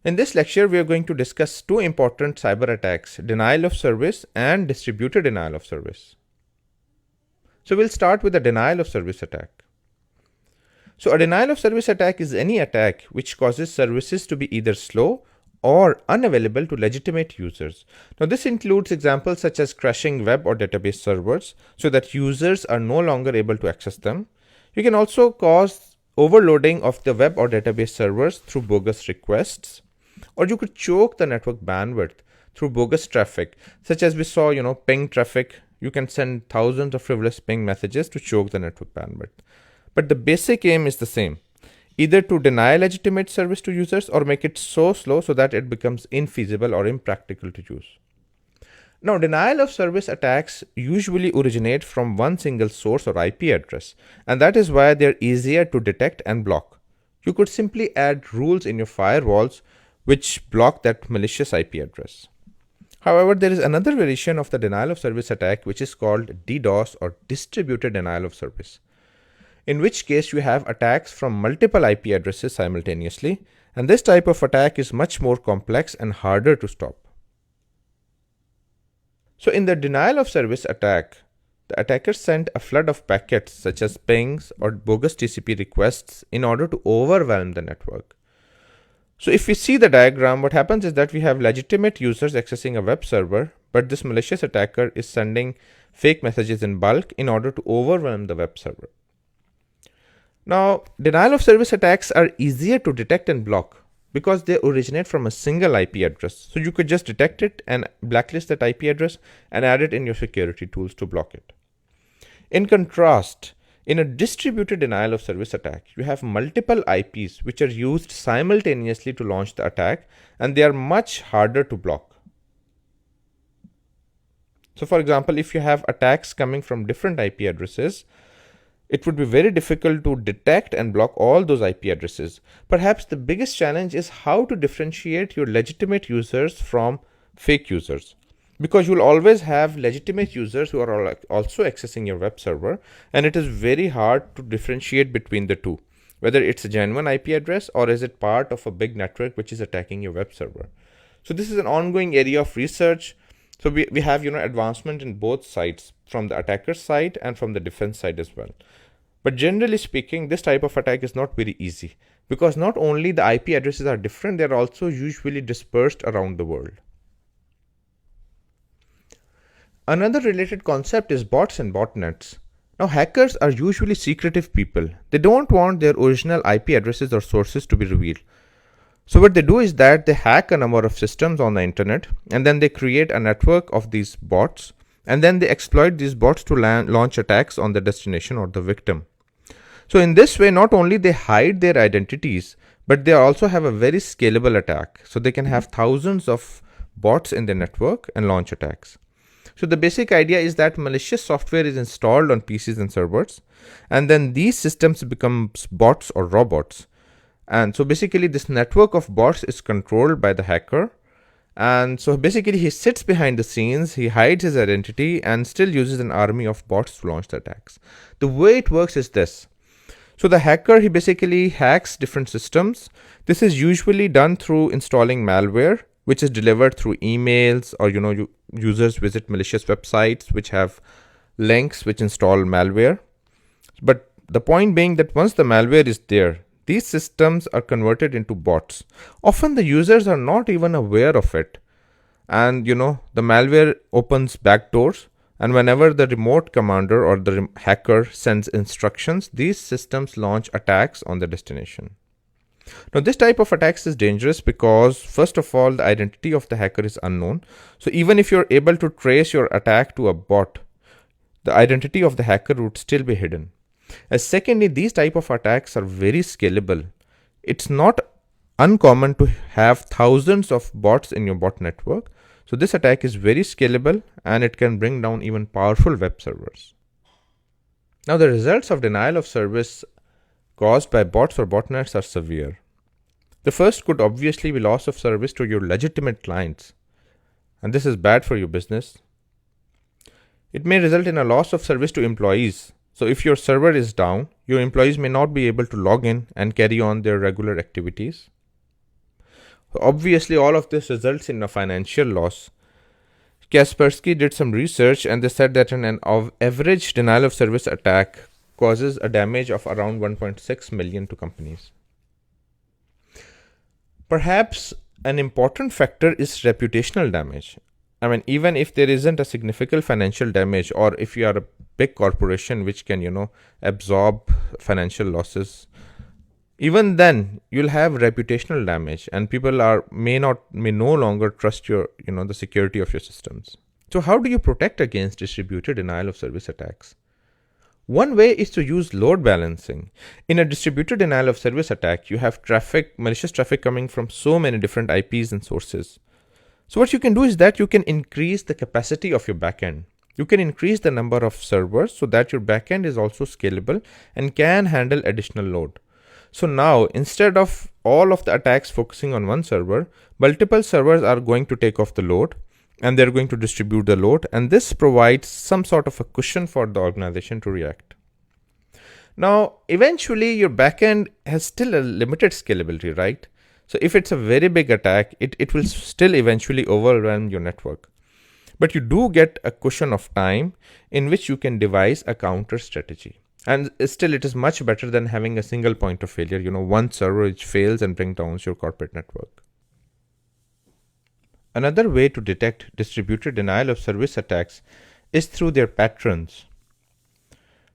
In this lecture, we are going to discuss two important cyber attacks, denial of service and distributed denial of service. So we'll start with the denial of service attack. So a denial of service attack is any attack which causes services to be either slow or unavailable to legitimate users. Now this includes examples such as crashing web or database servers so that users are no longer able to access them. You can also cause overloading of the web or database servers through bogus requests, or you could choke the network bandwidth through bogus traffic, such as we saw, ping traffic. You can send thousands of frivolous ping messages to choke the network bandwidth. But the basic aim is the same, either to deny legitimate service to users or make it so slow so that it becomes infeasible or impractical to use. Now, denial of service attacks usually originate from one single source or IP address, and that is why they're easier to detect and block. You could simply add rules in your firewalls which block that malicious IP address. However, there is another variation of the denial of service attack which is called DDoS or distributed denial of service, in which case you have attacks from multiple IP addresses simultaneously, and this type of attack is much more complex and harder to stop. So in the denial of service attack, the attackers send a flood of packets such as pings or bogus TCP requests in order to overwhelm the network. So if we see the diagram, what happens is that we have legitimate users accessing a web server, but this malicious attacker is sending fake messages in bulk in order to overwhelm the web server. Now, denial of service attacks are easier to detect and block because they originate from a single IP address. So you could just detect it and blacklist that IP address and add it in your security tools to block it. In contrast, in a distributed denial of service attack, you have multiple IPs which are used simultaneously to launch the attack, and they are much harder to block. So for example, if you have attacks coming from different IP addresses, it would be very difficult to detect and block all those IP addresses. Perhaps the biggest challenge is how to differentiate your legitimate users from fake users, because you'll always have legitimate users who are also accessing your web server, and it is very hard to differentiate between the two, whether it's a genuine IP address or is it part of a big network which is attacking your web server. So this is an ongoing area of research. So we have advancement in both sides, from the attacker's side and from the defense side as well. But generally speaking, this type of attack is not very easy, because not only the IP addresses are different, they are also usually dispersed around the world. Another related concept is bots and botnets. Now, hackers are usually secretive people. They don't want their original IP addresses or sources to be revealed. So what they do is that they hack a number of systems on the internet, and then they create a network of these bots, and then they exploit these bots to launch attacks on the destination or the victim. So in this way, not only they hide their identities, but they also have a very scalable attack. So they can have thousands of bots in their network and launch attacks. So the basic idea is that malicious software is installed on PCs and servers, and then these systems become bots or robots. And so basically this network of bots is controlled by the hacker. And so basically he sits behind the scenes, he hides his identity and still uses an army of bots to launch the attacks. The way it works is this. So the hacker, he basically hacks different systems. This is usually done through installing malware, which is delivered through emails, or users visit malicious websites which have links which install malware. But the point being that once the malware is there, these systems are converted into bots. Often the users are not even aware of it. And the malware opens backdoors, and whenever the remote commander or the hacker sends instructions, these systems launch attacks on the destination. Now this type of attacks is dangerous because, first of all, the identity of the hacker is unknown. So even if you're able to trace your attack to a bot, the identity of the hacker would still be hidden. And secondly, these type of attacks are very scalable. It's not uncommon to have thousands of bots in your bot network. So this attack is very scalable, and it can bring down even powerful web servers. Now the results of denial of service caused by bots or botnets are severe. The first could obviously be loss of service to your legitimate clients, and this is bad for your business. It may result in a loss of service to employees. So if your server is down, your employees may not be able to log in and carry on their regular activities. Obviously, all of this results in a financial loss. Kaspersky did some research and they said that an average denial of service attack causes a damage of around 1.6 million to companies. Perhaps an important factor is reputational damage. I mean, even if there isn't a significant financial damage, or if you are a big corporation which can, absorb financial losses, even then you'll have reputational damage, and people may no longer trust the security of your systems. So how do you protect against distributed denial of service attacks? One way is to use load balancing. In a distributed denial of service attack, you have malicious traffic coming from so many different IPs and sources. So what you can do is that you can increase the capacity of your backend. You can increase the number of servers so that your backend is also scalable and can handle additional load. So now, instead of all of the attacks focusing on one server, multiple servers are going to take off the load and they're going to distribute the load, and this provides some sort of a cushion for the organization to react. Now, eventually your backend has still a limited scalability, right? So if it's a very big attack, it will still eventually overwhelm your network. But you do get a cushion of time in which you can devise a counter strategy. And still, it is much better than having a single point of failure, one server which fails and brings down your corporate network. Another way to detect distributed denial of service attacks is through their patterns.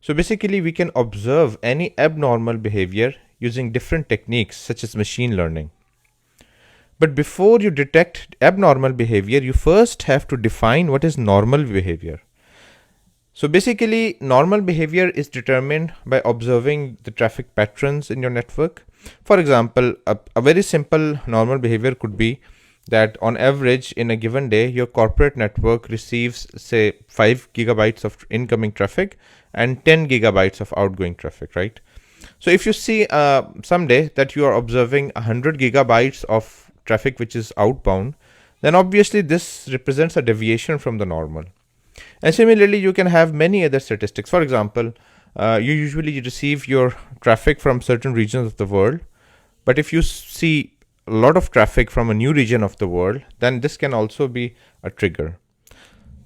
So basically, we can observe any abnormal behavior using different techniques such as machine learning. But before you detect abnormal behavior, you first have to define what is normal behavior. So basically, normal behavior is determined by observing the traffic patterns in your network. For example, a very simple normal behavior could be that on average in a given day, your corporate network receives, say, 5 gigabytes of incoming traffic and 10 gigabytes of outgoing traffic, right? So if you see someday that you are observing 100 gigabytes of traffic which is outbound, then obviously this represents a deviation from the normal. And similarly, you can have many other statistics. For example, you usually receive your traffic from certain regions of the world, but if you see a lot of traffic from a new region of the world, then this can also be a trigger.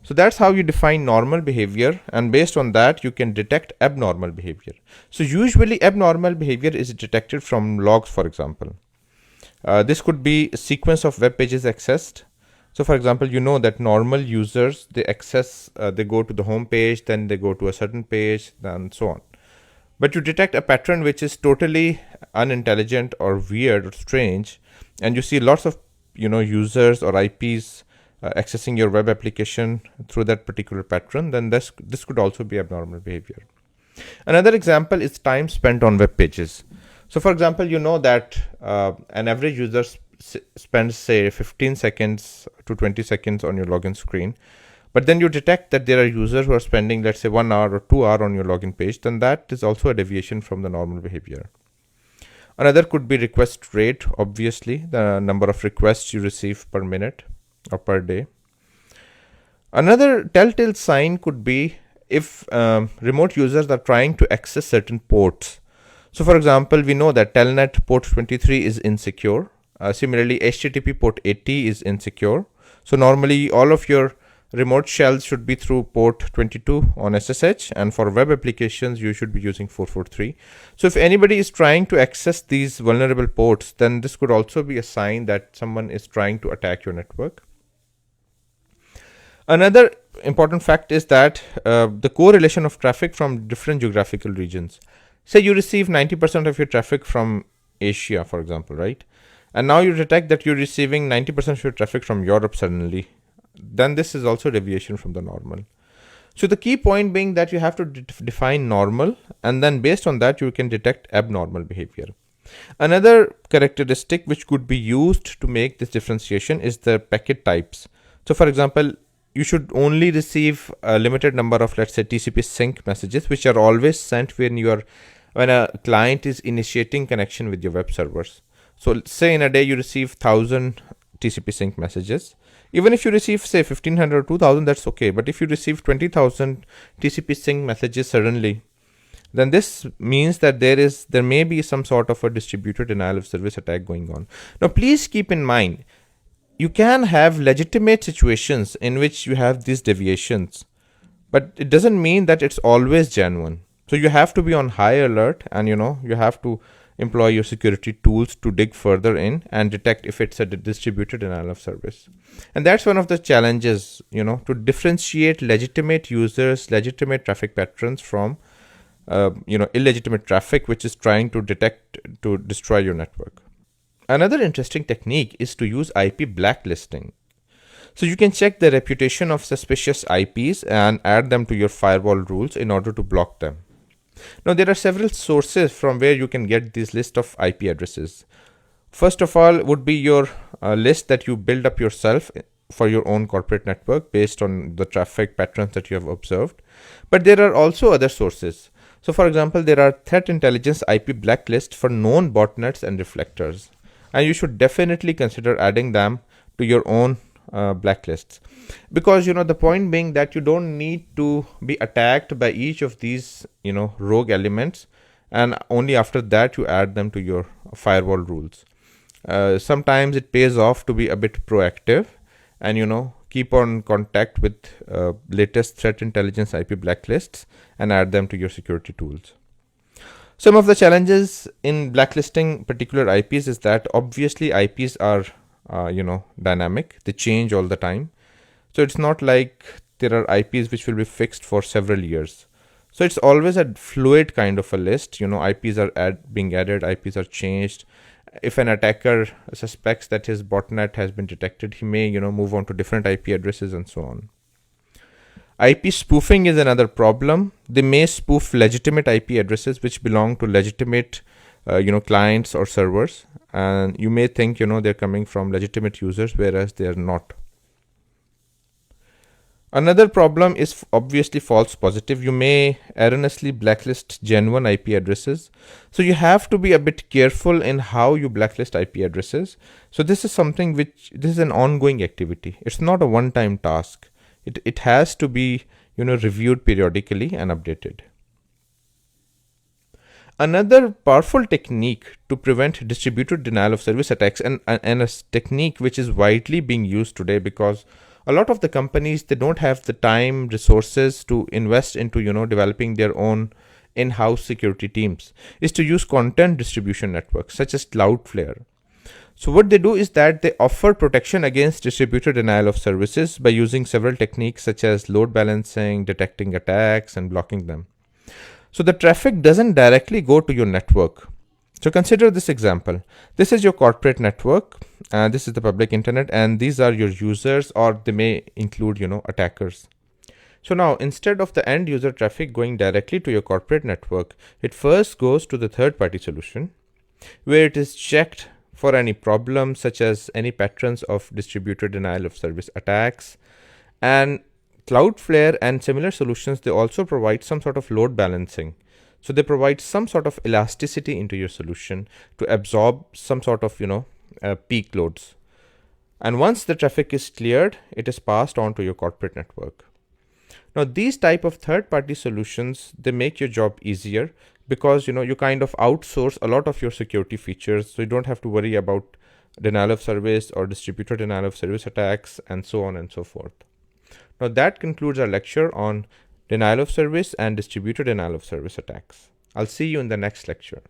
So that's how you define normal behavior, and based on that you can detect abnormal behavior. So usually abnormal behavior is detected from logs, for example. This could be a sequence of web pages accessed. So for example, you know that normal users, they go to the home page, then they go to a certain page, and so on. But you detect a pattern which is totally unintelligent or weird or strange, and you see lots of users or IPs accessing your web application through that particular pattern, then this could also be abnormal behavior. Another example is time spent on web pages. So for example, you know that an average user spends, say, 15 seconds to 20 seconds on your login screen, but then you detect that there are users who are spending, let's say, 1 hour or 2 hours on your login page, then that is also a deviation from the normal behavior. Another could be request rate, obviously, the number of requests you receive per minute or per day. Another telltale sign could be if remote users are trying to access certain ports. So for example, we know that telnet port 23 is insecure. Similarly, HTTP port 80 is insecure. So normally all of your remote shells should be through port 22 on SSH, and for web applications you should be using 443. So if anybody is trying to access these vulnerable ports, then this could also be a sign that someone is trying to attack your network. Another important fact is that the correlation of traffic from different geographical regions. Say you receive 90% of your traffic from Asia, for example, right? And now you detect that you're receiving 90% of your traffic from Europe suddenly. Then this is also deviation from the normal. So the key point being that you have to define normal, and then based on that you can detect abnormal behavior. Another characteristic which could be used to make this differentiation is the packet types. So for example, you should only receive a limited number of, let's say, TCP sync messages, which are always sent when a client is initiating connection with your web servers. So say in a day you receive 1000 TCP sync messages. Even if you receive, say, 1500 or 2000, that's okay. But if you receive 20,000 TCP sync messages suddenly, then this means that there may be some sort of a distributed denial of service attack going on. Now please keep in mind, you can have legitimate situations in which you have these deviations, but it doesn't mean that it's always genuine. So you have to be on high alert, and you have to employ your security tools to dig further in and detect if it's a distributed denial of service. And that's one of the challenges, to differentiate legitimate users, legitimate traffic patterns from illegitimate traffic which is trying to destroy your network. Another interesting technique is to use IP blacklisting. So you can check the reputation of suspicious IPs and add them to your firewall rules in order to block them. Now there are several sources from where you can get this list of IP addresses. First of all would be your list that you build up yourself for your own corporate network based on the traffic patterns that you have observed. But there are also other sources. So for example, there are threat intelligence IP blacklists for known botnets and reflectors. And you should definitely consider adding them to your own blacklists, because the point being that you don't need to be attacked by each of these rogue elements, and only after that you add them to your firewall rules. Sometimes it pays off to be a bit proactive and keep on contact with latest threat intelligence IP blacklists and add them to your security tools. Some of the challenges in blacklisting particular IPs is that obviously IPs are dynamic. They change all the time. So it's not like there are IPs which will be fixed for several years. So it's always a fluid kind of a list. IPs are being added, IPs are changed. If an attacker suspects that his botnet has been detected, he may move on to different IP addresses and so on. IP spoofing is another problem. They may spoof legitimate IP addresses which belong to legitimate clients or servers, and you may think they're coming from legitimate users, whereas they are not. Another problem is obviously false positive. You may erroneously blacklist genuine IP addresses. So you have to be a bit careful in how you blacklist IP addresses. So this is an ongoing activity. It's not a one-time task. It has to be reviewed periodically and updated. Another powerful technique to prevent distributed denial of service attacks, and a technique which is widely being used today, because a lot of the companies, they don't have the time, resources to invest into developing their own in-house security teams, is to use content distribution networks such as Cloudflare. So what they do is that they offer protection against distributed denial of services by using several techniques such as load balancing, detecting attacks, and blocking them. So the traffic doesn't directly go to your network. So consider this example. This is your corporate network, and this is the public internet, and these are your users, or they may include attackers. So now, instead of the end user traffic going directly to your corporate network, it first goes to the third party solution, where it is checked for any problems such as any patterns of distributed denial of service attacks. And Cloudflare and similar solutions, they also provide some sort of load balancing. So they provide some sort of elasticity into your solution to absorb some sort of peak loads. And once the traffic is cleared, it is passed on to your corporate network. Now these type of third-party solutions, they make your job easier, because you kind of outsource a lot of your security features, so you don't have to worry about denial of service or distributed denial of service attacks and so on and so forth. Now that concludes our lecture on denial of service and distributed denial of service attacks. I'll see you in the next lecture.